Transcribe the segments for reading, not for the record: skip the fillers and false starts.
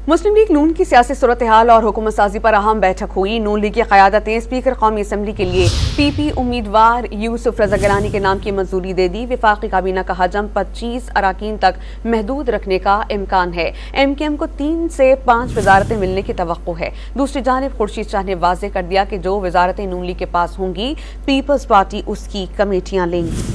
मुस्लिम league नून की सियासी सूरत हाल और हुकूमत साजी पर अहम बैठक हुई। नून लीग की क़यादत ने स्पीकर कौमी असम्बली के लिए PP उम्मीदवार यूसुफ रजा गिलानी के नाम की मंजूरी दे दी। विफाकी काबीना का हजम 25 अराकीन तक महदूद रखने का इम्कान है। MKM को 3 से 5 वजारतें मिलने की तवक्को है। दूसरी जानिब खुर्शीद शाह ने वाज़ेह कर दिया कि जो वजारतें नून लीग के पास होंगी, पीपल्स पार्टी उसकी कमेटियां लेंगी।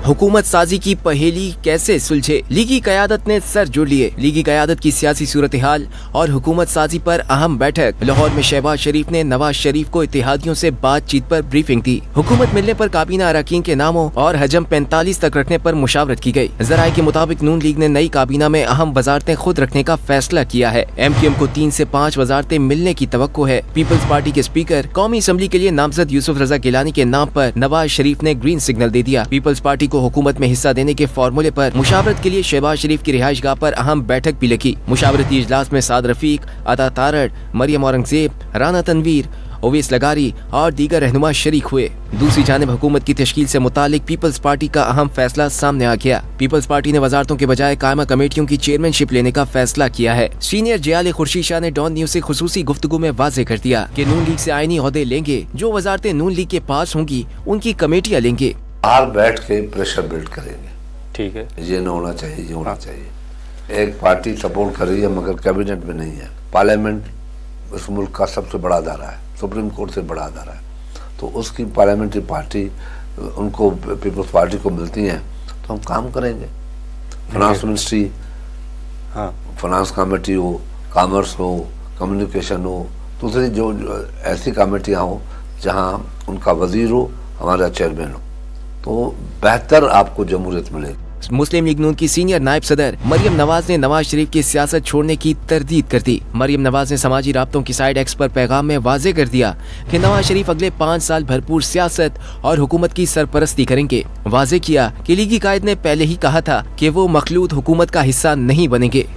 हुकूमत साजी की पहेली कैसे सुलझे, लीगी क़यादत ने सर जुड़ लिए। लीगी क़यादत की सियासी सूरत हाल और हुकूमत साजी पर अहम बैठक। लाहौर में शहबाज शरीफ ने नवाज शरीफ को इत्तेहादियों से बातचीत पर ब्रीफिंग दी। हुकूमत मिलने पर काबीना अरकान के नामों और हजम 45 तक रखने पर मुशावरत की गई। ज़राए के मुताबिक नून लीग ने नई काबीना में अहम वजारतें खुद रखने का फैसला किया है। MKM को 3 से 5 वजारतें मिलने की तवक्को है। पीपल्स पार्टी के स्पीकर कौमी असम्बली के लिए नामजद यूसुफ रजा गिलानी के नाम पर नवाज शरीफ ने ग्रीन सिग्नल दे दिया। पीपल्स पार्टी को हुकूमत में हिस्सा देने के फॉर्मूले पर मुशावरत के लिए शहबाज शरीफ की रिहाइश गाह पर अहम बैठक भी लगी। मुशावरती इजलास में साद रफीक, अता तारड़, मरियम औरंगजेब, राना तनवीर, ओवैस लगारी और दीगर रहनुमा शरीक हुए। दूसरी जानिब हुकूमत की तश्कील से मुतालिक पीपल्स पार्टी का अहम फैसला सामने आ गया। पीपल्स पार्टी ने वजारतों के बजाय कायमा कमेटियों की चेयरमैनशिप लेने का फैसला किया है। सीनियर जियाल खुर्शीद शाह ने डॉन न्यूज से खुसूसी गुफ्तगू में वाज़ेह कर दिया कि नून लीग से आईनी ओहदे लेंगे। जो वजारतें नून लीग के पास होंगी, उनकी कमेटियां लेंगे। बाहर बैठ के प्रेशर बिल्ड करेंगे। ठीक है, ये न होना चाहिए, ये होना चाहिए। एक पार्टी सपोर्ट कर रही है मगर कैबिनेट में नहीं है। पार्लियामेंट इस मुल्क का सबसे बड़ा अदारा है, सुप्रीम कोर्ट से बड़ा अदारा है। तो उसकी पार्लियामेंट्री पार्टी उनको पीपल्स पार्टी को मिलती है तो हम काम करेंगे। फाइनेंस मिनिस्ट्री, हाँ, फाइनेंस कमेटी हो, कॉमर्स हो, कम्युनिकेशन हो, दूसरी जो ऐसी कमेटियाँ हो जहाँ उनका वजीर हो, हमारा चेयरमैन हो, तो बेहतर आपको जमहूरियत मिलेगी। मुस्लिम लीग नून की सीनियर नायब सदर मरियम नवाज ने नवाज शरीफ की सियासत छोड़ने की तरदीद कर दी। मरियम नवाज ने समाजी राब्तों की साइड एक्स पर पैगाम में वाज़ेह कर दिया कि नवाज शरीफ अगले 5 साल भरपूर सियासत और हुकूमत की सरपरस्ती करेंगे। वाज़ेह किया कि लीगी कायद ने पहले ही कहा था कि वो मखलूत हुकूमत का हिस्सा नहीं बनेंगे।